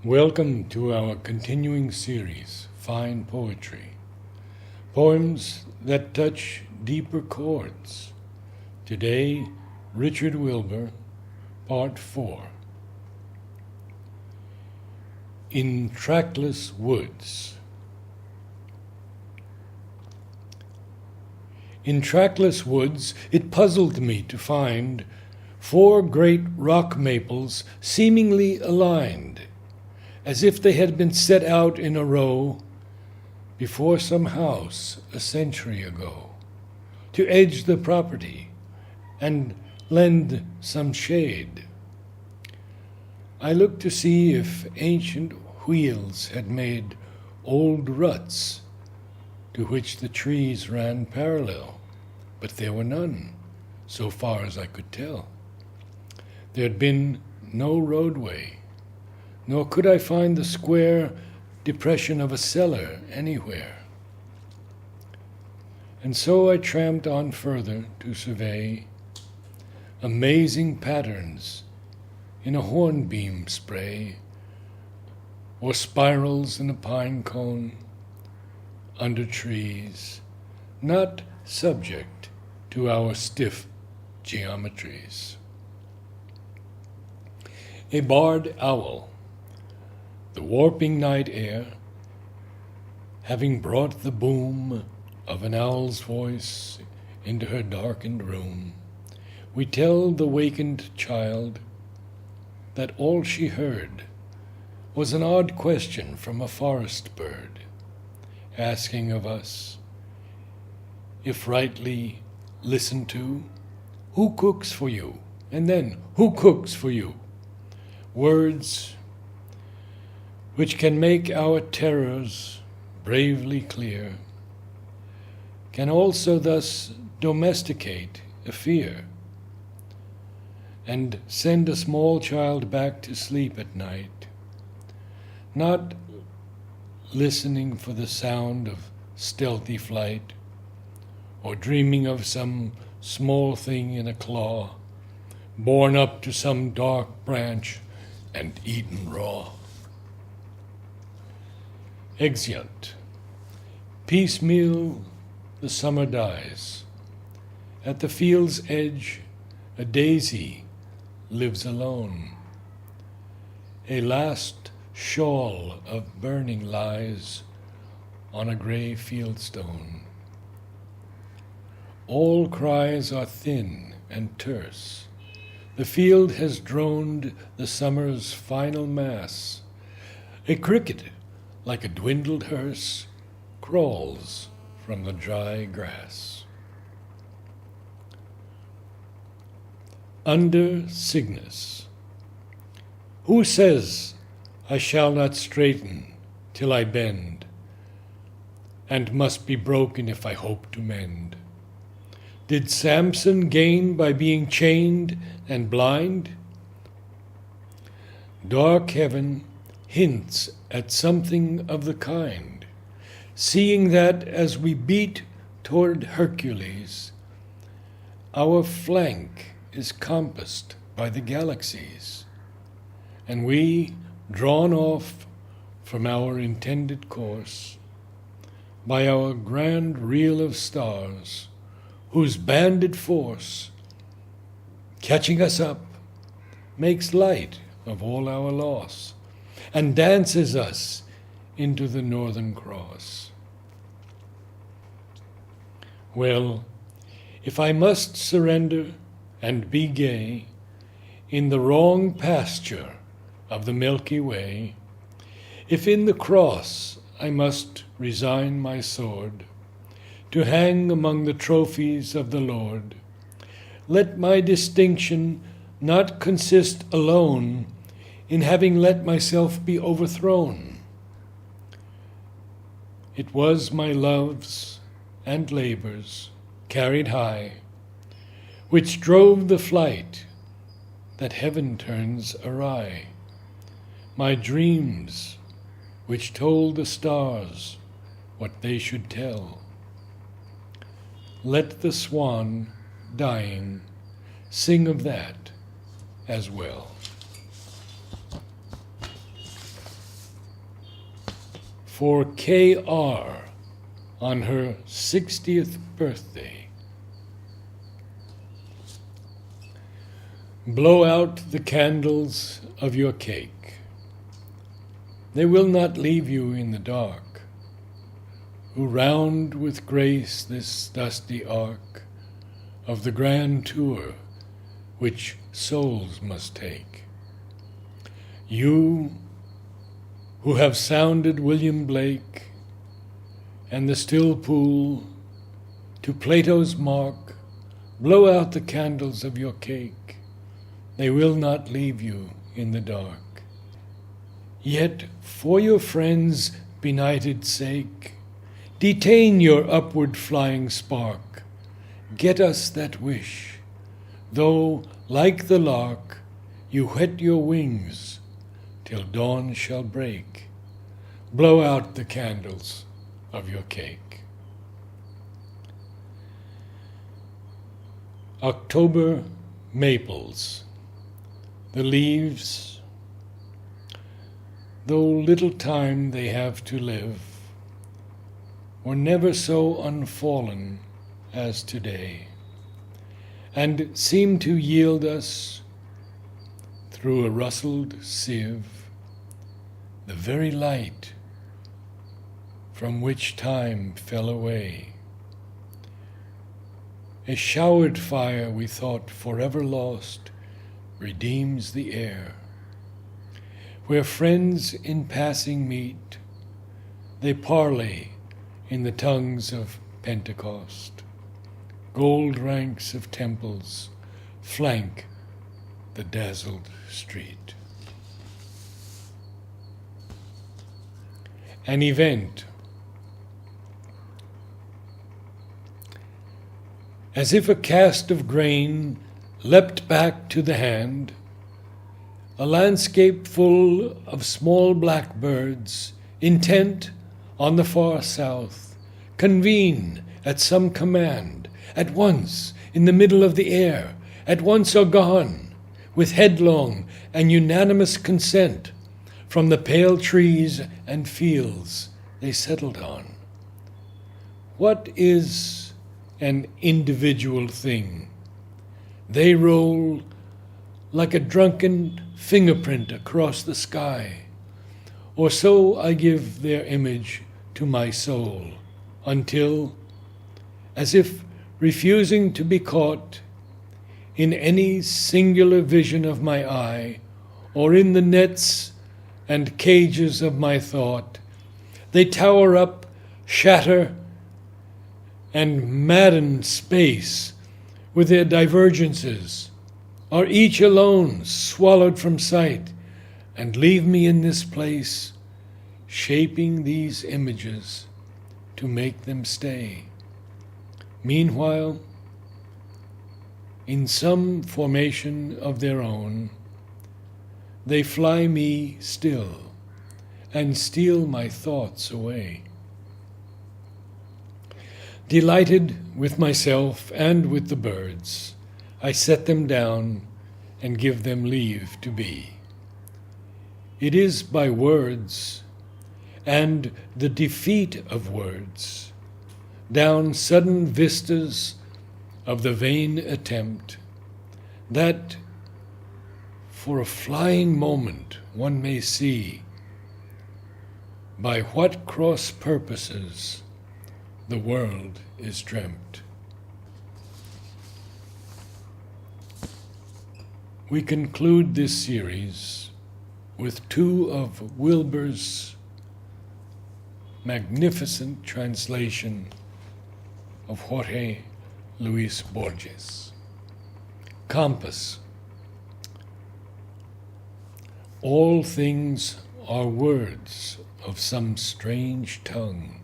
Welcome to our continuing series, Fine Poetry. Poems that touch deeper chords. Today, Richard Wilbur, Part 4. In Trackless Woods. In trackless woods, it puzzled me to find 4 great rock maples seemingly aligned, as if they had been set out in a row before some house a century ago, to edge the property and lend some shade. I looked to see if ancient wheels had made old ruts to which the trees ran parallel, but there were none, so far as I could tell. There had been no roadway, nor could I find the square depression of a cellar anywhere. And so I tramped on further to survey amazing patterns in a hornbeam spray, or spirals in a pine cone, under trees, not subject to our stiff geometries. A barred owl, the warping night air, having brought the boom of an owl's voice into her darkened room, we tell the wakened child that all she heard was an odd question from a forest bird, asking of us, if rightly listened to, who cooks for you? And then, who cooks for you? Words which can make our terrors bravely clear, can also thus domesticate a fear, and send a small child back to sleep at night, not listening for the sound of stealthy flight, or dreaming of some small thing in a claw, borne up to some dark branch and eaten raw. Exeunt. Piecemeal the summer dies. At the field's edge a daisy lives alone. A last shawl of burning lies on a gray fieldstone. All cries are thin and terse. The field has droned the summer's final mass. A cricket, like a dwindled hearse, crawls from the dry grass. Under Cygnus. Who says I shall not straighten till I bend, and must be broken if I hope to mend? Did Samson gain by being chained and blind? Dark heaven hints at something of the kind, seeing that as we beat toward Hercules, our flank is compassed by the galaxies, and we, drawn off from our intended course by our grand reel of stars, whose banded force, catching us up, makes light of all our loss, and dances us into the Northern Cross. Well, if I must surrender and be gay in the wrong pasture of the Milky Way, if in the cross I must resign my sword to hang among the trophies of the Lord, let my distinction not consist alone in having let myself be overthrown. It was my loves and labors carried high, which drove the flight that heaven turns awry, my dreams which told the stars what they should tell. Let the swan, dying, sing of that as well. for K.R. on her 60th birthday. Blow out the candles of your cake. They will not leave you in the dark, who round with grace this dusty arc of the grand tour which souls must take. You who have sounded William Blake and the still pool to Plato's mark, blow out the candles of your cake. They will not leave you in the dark. Yet for your friends' benighted sake, detain your upward flying spark. Get us that wish, though, like the lark, you whet your wings till dawn shall break. Blow out the candles of your cake. October maples. The leaves, though little time they have to live, were never so unfallen as today, and seem to yield us, through a rustled sieve, the very light from which time fell away. A showered fire we thought forever lost redeems the air. Where friends in passing meet, they parley in the tongues of Pentecost. Gold ranks of temples flank the dazzled street. An event. As if a cast of grain leapt back to the hand, a landscape full of small black birds, intent on the far south, convene at some command, at once in the middle of the air, at once are gone, with headlong and unanimous consent, from the pale trees and fields they settled on. What is an individual thing? They roll like a drunken fingerprint across the sky, or so I give their image to my soul, until, as if refusing to be caught in any singular vision of my eye, or in the nets and cages of my thought, they tower up, shatter, and madden space with their divergences, are each alone swallowed from sight, and leave me in this place, shaping these images to make them stay. Meanwhile, in some formation of their own, they fly me still, and steal my thoughts away. Delighted with myself and with the birds, I set them down and give them leave to be. It is by words, and the defeat of words, down sudden vistas of the vain attempt, that for a flying moment one may see by what cross purposes the world is dreamt. We conclude this series with two of Wilbur's magnificent translation of Jorge Luis Borges. Compass. All things are words of some strange tongue,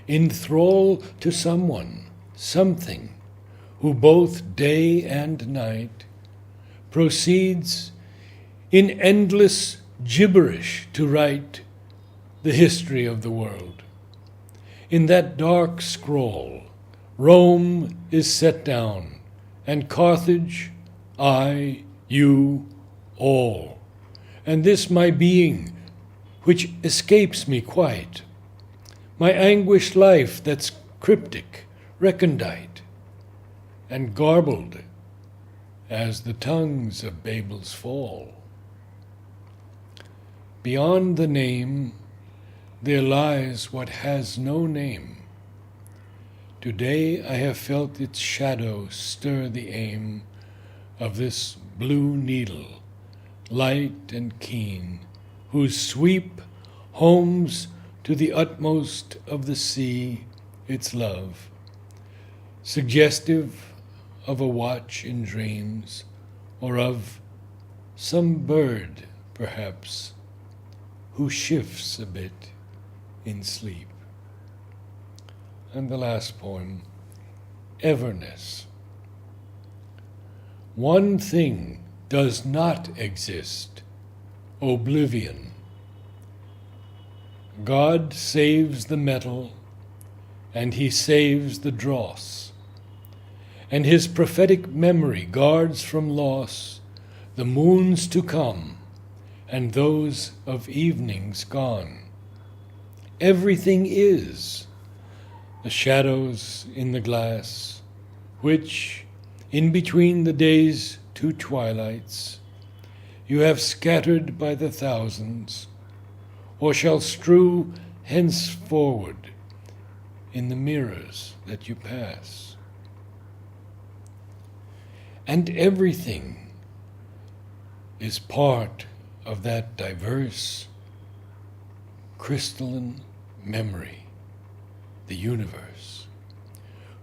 in thrall to someone, something, who both day and night proceeds in endless gibberish to write the history of the world. In that dark scroll, Rome is set down, and Carthage, I, you, all, and this my being, which escapes me quite, my anguished life that's cryptic, recondite, and garbled as the tongues of Babel's fall. Beyond the name, there lies what has no name. Today I have felt its shadow stir the aim of this blue needle, light and keen, whose sweep homes to the utmost of the sea its love, suggestive of a watch in dreams, or of some bird, perhaps, who shifts a bit in sleep. And the last poem, Everness. One thing does not exist, oblivion. God saves the metal, and he saves the dross, and his prophetic memory guards from loss the moons to come and those of evenings gone. Everything is the shadows in the glass, which, in between the day's two twilights, you have scattered by the thousands, or shall strew henceforward in the mirrors that you pass. And everything is part of that diverse, crystalline memory, the universe.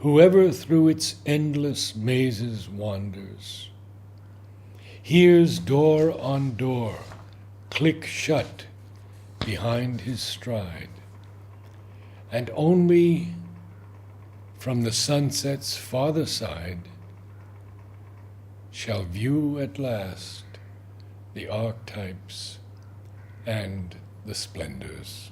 Whoever through its endless mazes wanders, hears door on door click shut behind his stride, and only from the sunset's farther side shall view at last the archetypes and the splendors.